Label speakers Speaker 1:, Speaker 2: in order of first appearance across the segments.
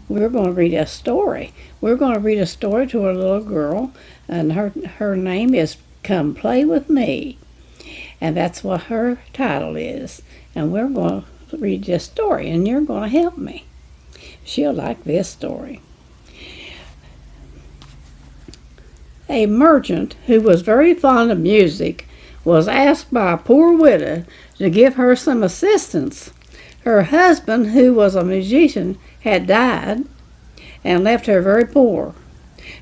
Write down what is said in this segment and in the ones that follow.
Speaker 1: we're going to read a story. We're going to read a story to a little girl, and her name is Come Play With Me. And that's what her title is. And we're going to read this story, and you're going to help me. She'll like this story. A merchant who was very fond of music was asked by a poor widow to give her some assistance. Her husband, who was a musician, had died and left her very poor.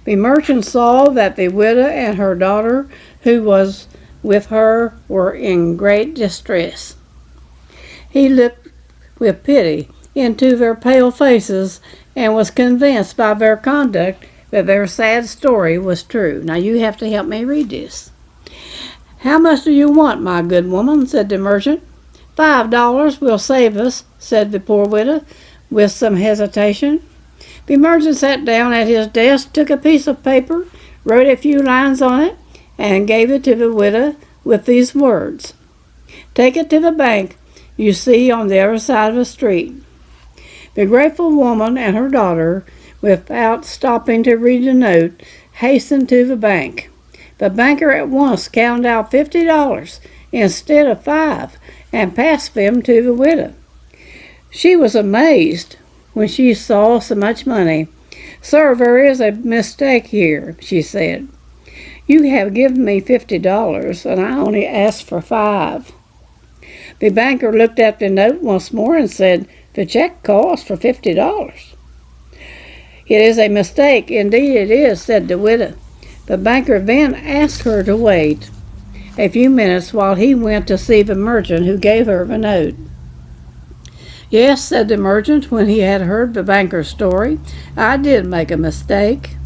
Speaker 1: The merchant saw that the widow and her daughter, who was with her, were in great distress. He looked with pity into their pale faces and was convinced by their conduct that their sad story was true. Now you have to help me read this. "How much do you want, my good woman?" said the merchant. $5 will save us," said the poor widow, with some hesitation. The merchant sat down at his desk, took a piece of paper, wrote a few lines on it, and gave it to the widow with these words: "Take it to the bank you see on the other side of the street." The grateful woman and her daughter, without stopping to read the note, hastened to the bank. The banker at once counted out $50 instead of 5 and passed them to the widow. She was amazed when she saw so much money. "Sir, there is a mistake here," she said. "You have given me $50 and I only asked for 5. The banker looked at the note once more and said, "The check calls for $50. "It is a mistake, indeed it is," said the widow. The banker then asked her to wait a few minutes while he went to see the merchant who gave her the note. "Yes," said the merchant when he had heard the banker's story, "I did make a mistake.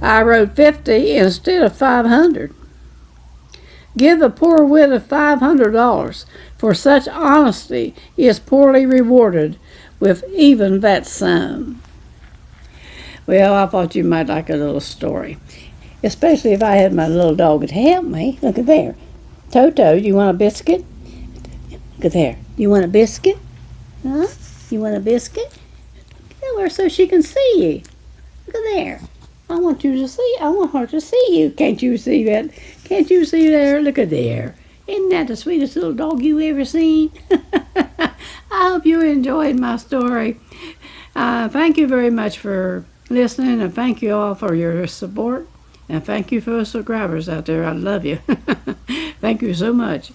Speaker 1: I wrote 50 instead of 500. Give the poor widow $500, for such honesty is poorly rewarded with even that sum." Well, I thought you might like a little story, especially if I had my little dog to help me. Look at there. Toto, you want a biscuit? Look at there. You want a biscuit? Huh? You want a biscuit? Get over so she can see you. Look at there. I want her to see you. Can't you see that? Can't you see there? Look at there. Isn't that the sweetest little dog you ever seen? I hope you enjoyed my story. Thank you very much for listening, and thank you all for your support. And thank you for the subscribers out there. I love you. Thank you so much.